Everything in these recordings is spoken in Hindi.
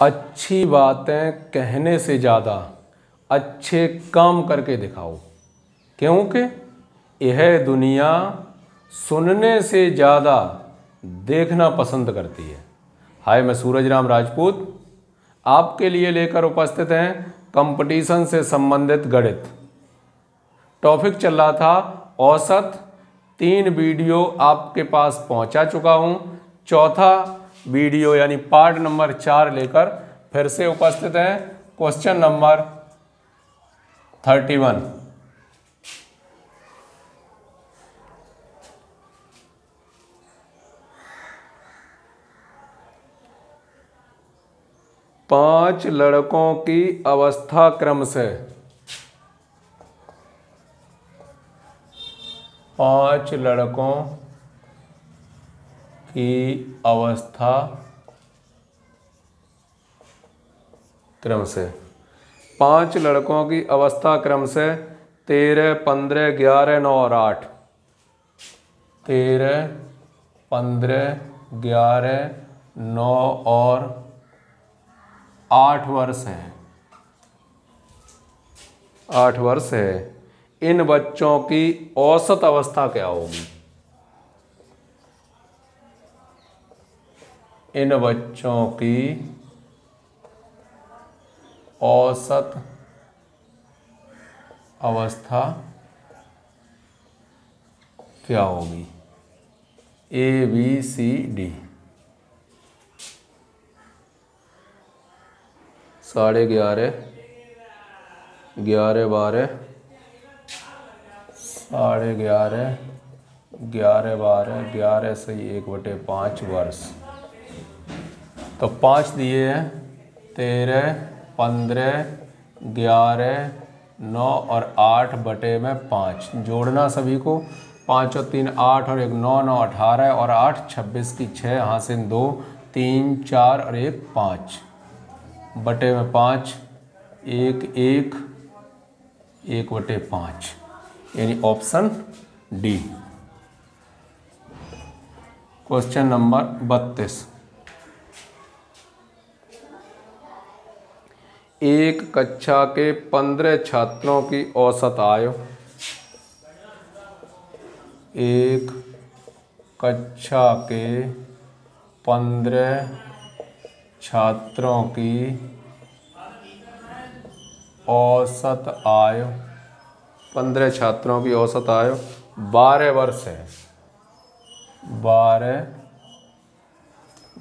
अच्छी बातें कहने से ज़्यादा अच्छे काम करके दिखाओ, क्योंकि यह दुनिया सुनने से ज़्यादा देखना पसंद करती है। हाय, मैं सूरज राम राजपूत आपके लिए लेकर उपस्थित हैं कंपटीशन से संबंधित गणित। टॉपिक चल रहा था औसत। 3 वीडियो आपके पास पहुंचा चुका हूं। चौथा वीडियो यानी पार्ट नंबर 4 लेकर फिर से उपस्थित हैं। Question number 31। पांच लड़कों की अवस्था क्रम से 5 लड़कों की अवस्था क्रम से 5 लड़कों की अवस्था क्रम से 13, 15, 11, 9 और 8। 13, 15, 11, 9 और 8 वर्ष है। 8 वर्ष है। इन बच्चों की औसत अवस्था क्या होगी? इन बच्चों की औसत अवस्था क्या होगी? A, B, C, D। 11:30, 11, 12, 11:30, 11, 12, 11 से 1/5 वर्ष। तो 5 दिए हैं। 13, 15, 11, 9 और 8/5 जोड़ना सभी को। 5 और 3 8 और 1 9, 9 18 और 8 26 की 6, यहाँ से 2 3 4 और 1 5 5 1 1 1/5 यानी ऑप्शन डी। Question number 32। एक कक्षा के 15 छात्रों की औसत आयु। एक कक्षा के 15 छात्रों की औसत आयु। 15 छात्रों की औसत आयु 12 वर्ष है। 12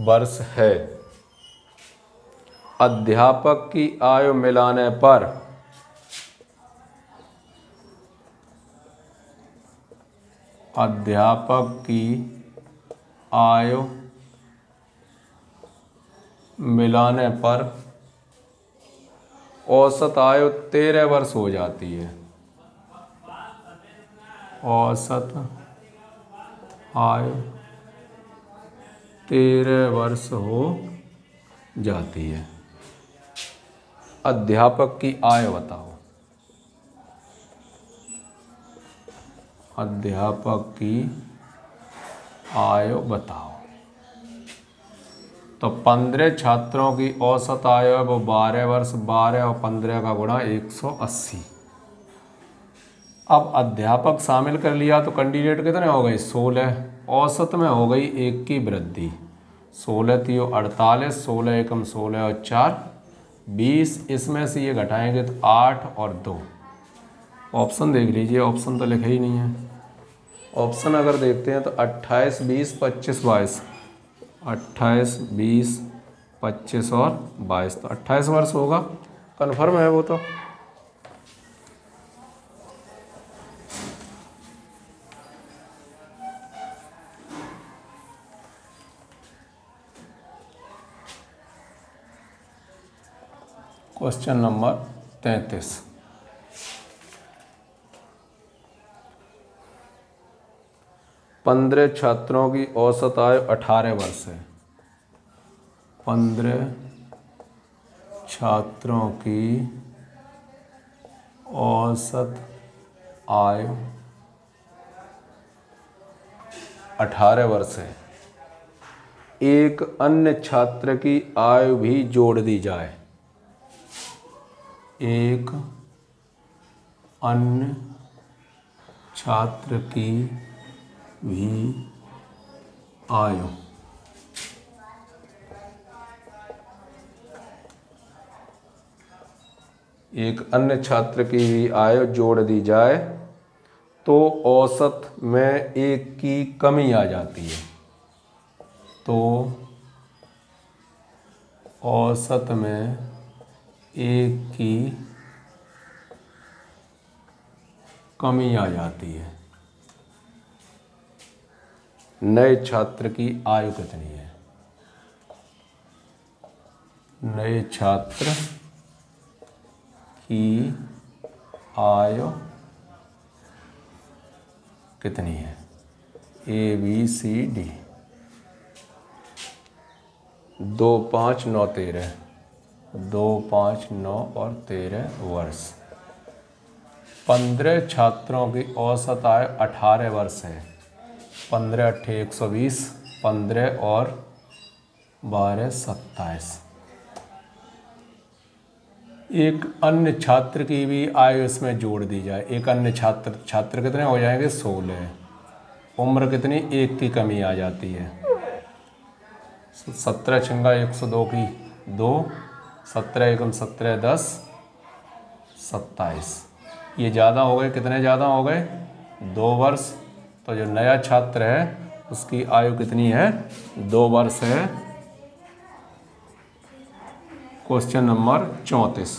वर्ष है। अध्यापक की आयु मिलाने पर अध्यापक की आयु मिलाने पर औसत आयु 13 वर्ष हो जाती है। औसत आयु 13 वर्ष हो जाती है। अध्यापक की आयु बताओ। अध्यापक की आयु बताओ। तो 15 छात्रों की औसत आयु है वो 12 वर्ष। 12 और 15 का गुणा 180। अब अध्यापक शामिल कर लिया तो कैंडिडेट कितने हो गए? 16। औसत में हो गई 1 की वृद्धि। 16 3 48, 16 एकम 16 और 4 20। इसमें से ये घटाएंगे तो 8 और 2। ऑप्शन देख लीजिए। ऑप्शन तो लिखा ही नहीं है। ऑप्शन अगर देखते हैं तो 28, 20, 25, 22। 28, 20, 25 और 22 तो 28 वर्ष होगा। कन्फर्म है वो तो। Question number 33। पंद्रह छात्रों की औसत आयु 18 वर्ष है। 15 छात्रों की औसत आयु 18 वर्ष है। एक अन्य छात्र की आयु भी जोड़ दी जाए। एक अन्य छात्र की भी आयु एक अन्य छात्र की भी आयु जोड़ दी जाए तो औसत में एक की कमी आ जाती है। तो औसत में एक की कमी आ जाती है। नए छात्र की आयु कितनी है? नए छात्र की आयु कितनी है? A B C D. 2, 5, 9, 13। 2, 5, 9 और 13 वर्ष। 15 छात्रों की औसत आयु 18 वर्ष है। 15 × 8 = 120। 15 और 12 = 27। एक अन्य छात्र की भी आयु इसमें जोड़ दी जाए। एक अन्य छात्र कितने हो जाएंगे? 16। उम्र कितनी? 1 की कमी आ जाती है। 17 × 102 की 2। 17 × 17 = 10। 27। ये ज़्यादा हो गए। कितने ज़्यादा हो गए? 2 वर्ष। तो जो नया छात्र है उसकी आयु कितनी है? 2 वर्ष है। Question number 34।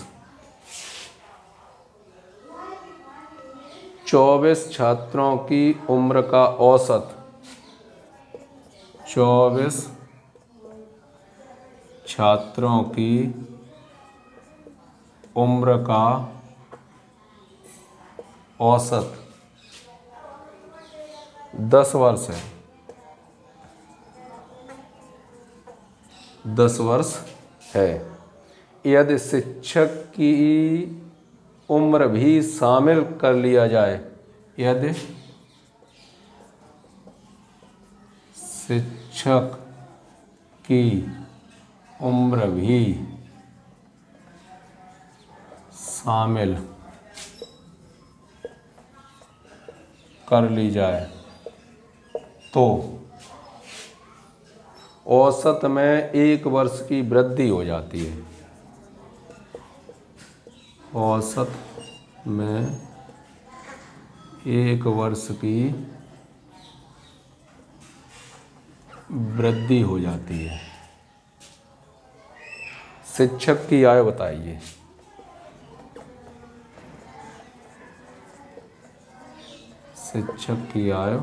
24 छात्रों की उम्र का औसत। 24 छात्रों की उम्र का औसत 10 वर्ष है। 10 वर्ष है। यदि शिक्षक की उम्र भी शामिल कर लिया जाए। यदि शिक्षक की उम्र भी शामिल कर ली जाए तो औसत में 1 वर्ष की वृद्धि हो जाती है। औसत में 1 वर्ष की वृद्धि हो जाती है। शिक्षक की आयु बताइए। शिक्षक की आयु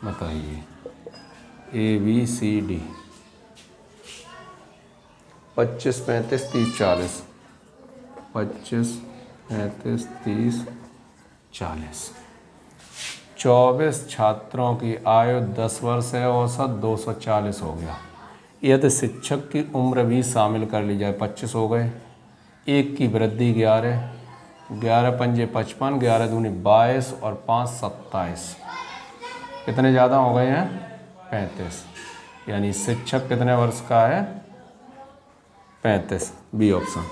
बताइए। ए बी सी डी। 25, 35, 30, 40। 25, 35, 30, 40। 24 छात्रों की आयु 10 वर्ष है। औसत 240 हो गया। यदि शिक्षक की उम्र भी शामिल कर ली जाए। 25 हो गए। 1 की वृद्धि 11। 11 × 5 = 55। 11 × 2 = 22 और 5 = 27। कितने ज़्यादा हो गए हैं? 35। यानी शिक्षक कितने वर्ष का है? 35। B option.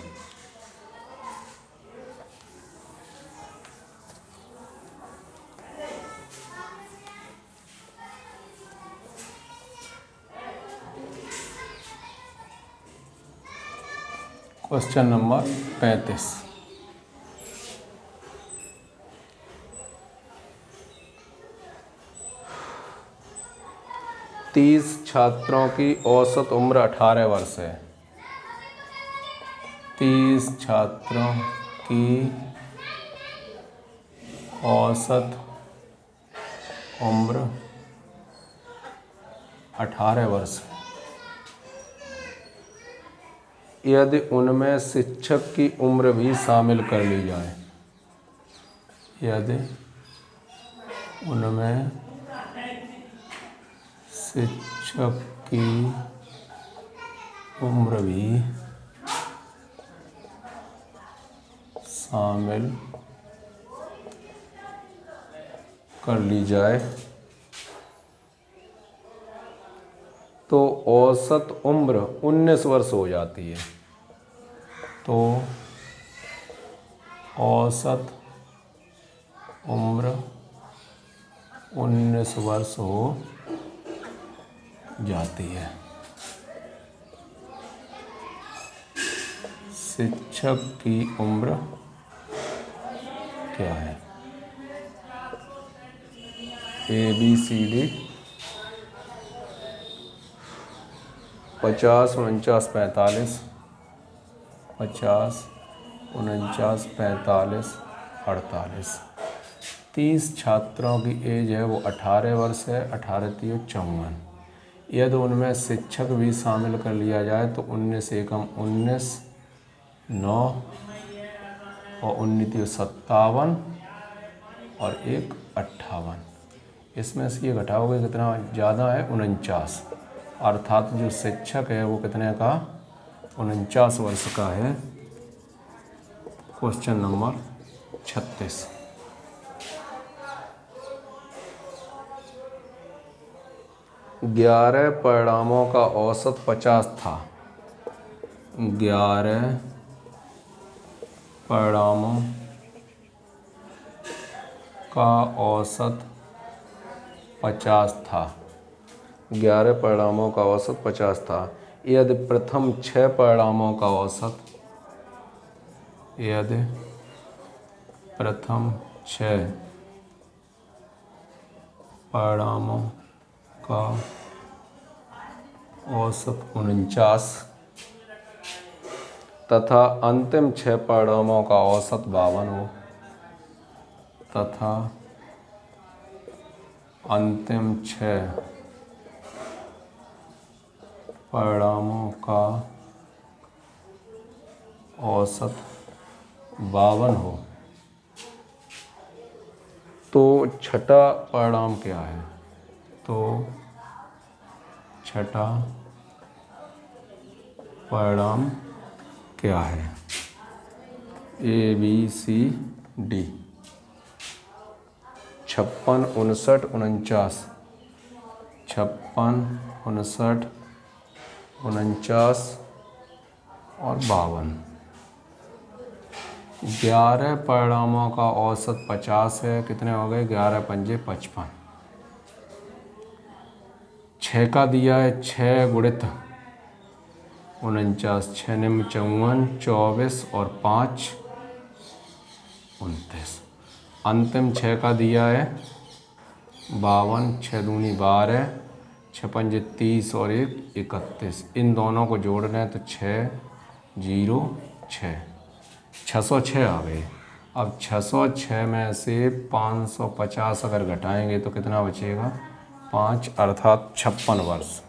Question number 35। 30 छात्रों की औसत उम्र 18 वर्ष है। 30 छात्रों की औसत उम्र 18 वर्ष है। यदि उनमें शिक्षक की उम्र भी शामिल कर ली जाए। यदि उनमें शिक्षक की उम्र भी शामिल कर ली जाए तो औसत उम्र 19 वर्ष हो जाती है। तो औसत उम्र 19 वर्ष हो जाती है। शिक्षक की उम्र क्या है? ABCD 50, 49, 45, 50, 49, 45, 48। 30 छात्रों की एज है वो 18 वर्ष है। 18 × 54। यदि उनमें शिक्षक भी शामिल कर लिया जाए तो 19 एकम 19, 9 और 19 57 और 1 58। इसमें से ये घटाओगे कितना ज़्यादा है? 49। अर्थात जो शिक्षक है वो कितने का? 49 वर्ष का है। Question number 36। ग्यारह परिणामों का औसत 50 था। 11 परिणामों का औसत 50 था। 11 परिणामों का औसत 50 था। यदि प्रथम 6 परिणामों का औसत, यदि प्रथम 6 परिणामों का औसत 49 तथा अंतिम 6 परिणामों का औसत 52 हो, तथा अंतिम 6 परिणामों का औसत 52 हो, तो छठा परिणाम क्या है? तो छठा परिणाम क्या है? ABCD 56, 59, 49, 56, 59, 49 और 52। 11 परिणामों का औसत 50 है। कितने हो गए? 11 पंजे 55। 6 का दिया है 6 गुणित 49, 6 निम 54, 24 और 5 29। अंतिम 6 का दिया है 52, 6 दूनी 12, 6 पंजे 30 और 1 31। इन दोनों को जोड़ रहे हैं तो 6 0 6, 606 आ गए। अब 606 में से 550 अगर घटाएंगे तो कितना बचेगा? 5, अर्थात 56 वर्ष।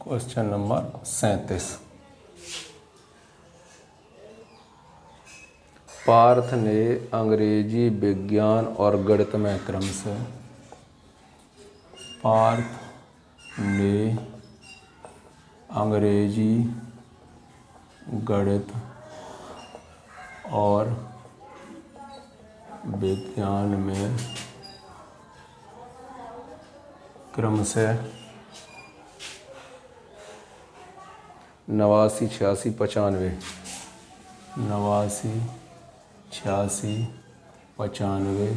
Question number 37। पार्थ ने अंग्रेजी, विज्ञान और गणित में क्रमशः, पार्थ ने अंग्रेजी, गणित और विज्ञान में क्रमशः 89, 86, 95, 89, 86, 95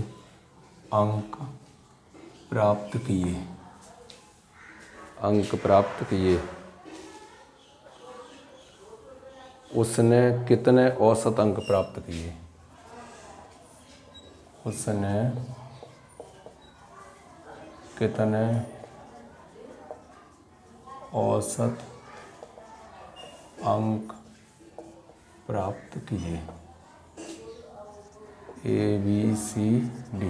अंक प्राप्त किए। अंक प्राप्त किए। उसने कितने औसत अंक प्राप्त किए? उसने कितने औसत अंक प्राप्त किए? ABCD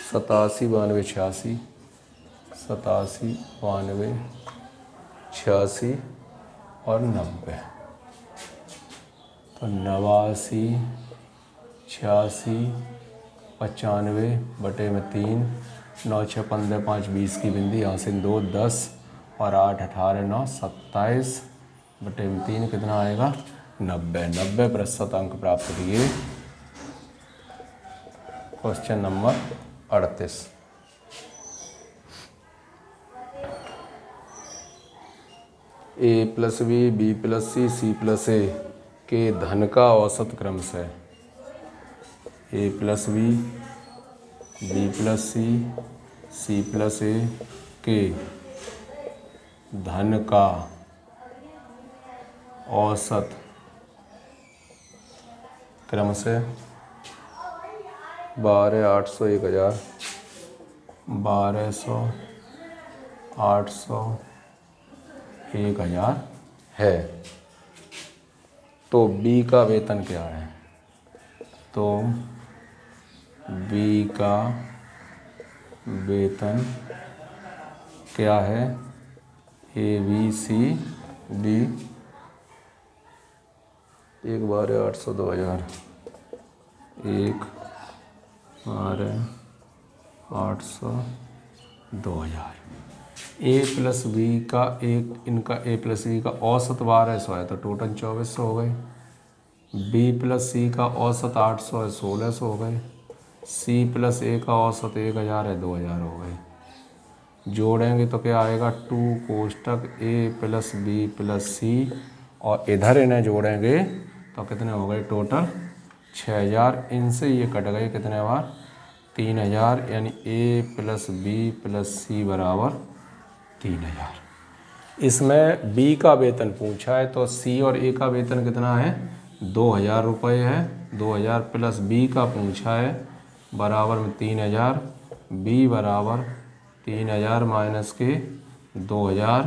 87, 92, 86, 87, 92, 86 और 90। तो 89, 86, 95 बटे में 3 9 6 15 5 20 की बिंदी, यहाँ से 2 10 और 8 18 9 27 बटे में 3 कितना आएगा 90 अंक प्राप्त किए। Question number 38। a plus B plus C plus A के धन का औसत क्रमशः a plus B plus C plus A के धन का औसत क्रमशः 12 800 1000 1200 800 1000 है। तो बी का वेतन क्या है? तो बी का वेतन क्या है? A B C D 1 12 800 2000 1 12 800 2000। A plus B का इनका ए प्लस बी का औसत 1200 है तो टोटल 2400 हो गए। बी प्लस सी का औसत 800 है 1600 हो गए। सी प्लस ए का औसत 1000 है 2000 हो गए। जोड़ेंगे तो क्या आएगा 2 कोष्टक ए प्लस बी प्लस सी और इधर इन्हें जोड़ेंगे तो कितने हो गए टोटल 6000। इनसे ये कट गए कितने बार 3000, यानी ए प्लस बी प्लस सी बराबर 3000। इसमें बी का वेतन पूछा है तो सी और ए का वेतन कितना है 2000 रुपये है। 2000 प्लस बी का पूछा है बराबर में 3000। बी बराबर 3000 माइनस के 2000।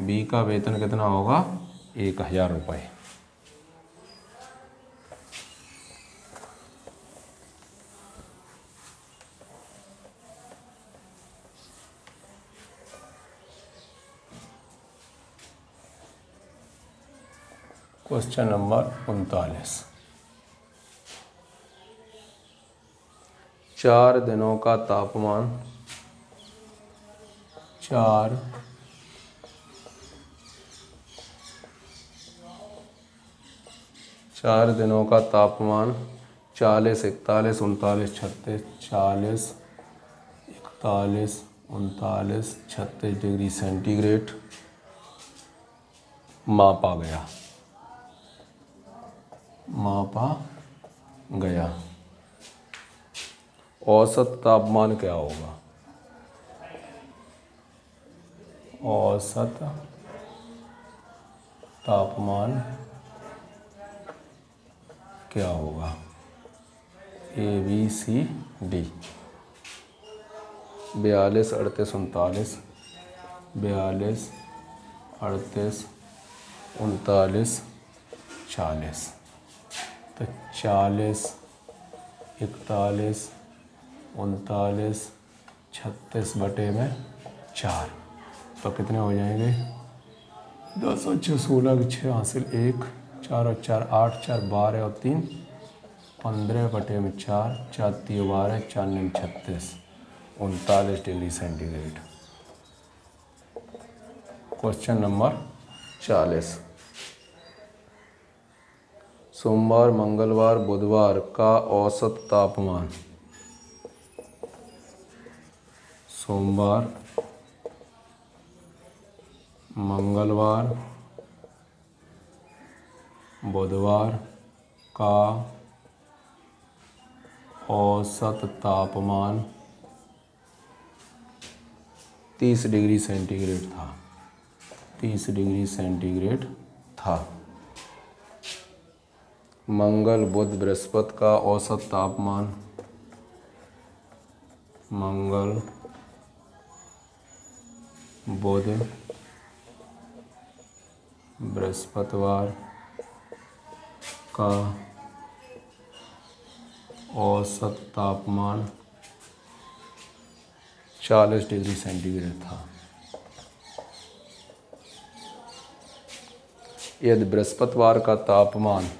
बी का वेतन कितना होगा 1000 रुपये। Question number 39। 4 दिनों का तापमान 4 दिनों का तापमान 40 41 39 36 40 41 39 36 डिग्री सेंटीग्रेड मापा गया। औसत तापमान क्या होगा? औसत तापमान क्या होगा? A B C D 42 38 39 42 38 39 40। तो 40 41 39 36 बटे में 4 तो कितने हो जाएंगे 10 और 6 16 6 हासिल 1 4 और 4 8 4 12 और 3 15 बटे में 4 4 3 12 4 9 36 39 डिग्री सेंटीग्रेड। Question number 40। सोमवार मंगलवार बुधवार का औसत तापमान। सोमवार मंगलवार बुधवार का औसत तापमान 30 डिग्री सेंटीग्रेड था। 30 डिग्री सेंटीग्रेड था। मंगल बुध बृहस्पति का औसत तापमान। मंगल बुध बृहस्पतिवार का औसत तापमान 40 डिग्री सेंटीग्रेड था। यदि बृहस्पतिवार का तापमान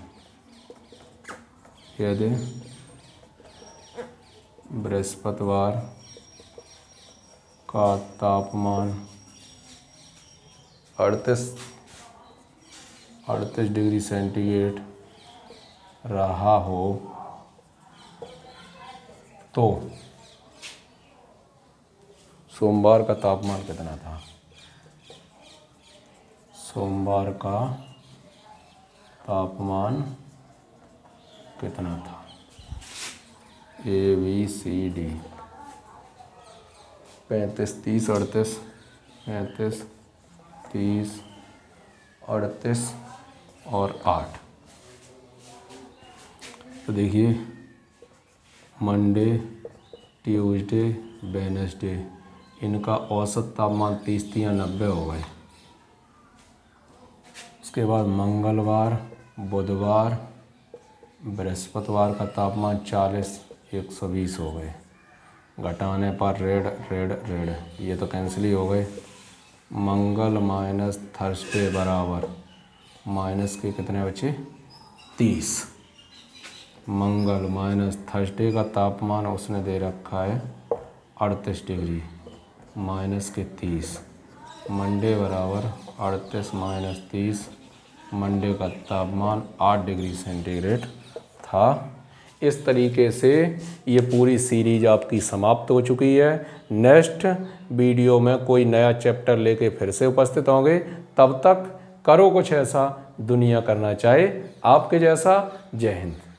बृहस्पतिवार का तापमान 38 डिग्री सेंटीग्रेड रहा हो तो सोमवार का तापमान कितना था? सोमवार का तापमान कितना था? ABCD 35, 30, 38, 35, 30, 38 और 8। तो देखिए मंडे, ट्यूसडे, वेडनेसडे, इनका औसत तापमान 30 या 90 हो गए। उसके बाद मंगलवार, बुधवार, बृहस्पतिवार का तापमान 40, 120 हो गए। घटाने पर रेड रेड रेड, ये तो कैंसिल ही हो गए। मंगल माइनस थर्सडे बराबर माइनस के कितने बचे? 30। मंगल माइनस थर्सडे का तापमान उसने दे रखा है 38 डिग्री, माइनस के 30। मंडे बराबर 38 माइनस 30, मंडे का तापमान 8 डिग्री सेंटीग्रेड था। इस तरीके से ये पूरी सीरीज आपकी समाप्त हो चुकी है। नेक्स्ट वीडियो में कोई नया चैप्टर लेके फिर से उपस्थित होंगे। तब तक करो कुछ ऐसा दुनिया करना चाहे आपके जैसा। जय हिंद।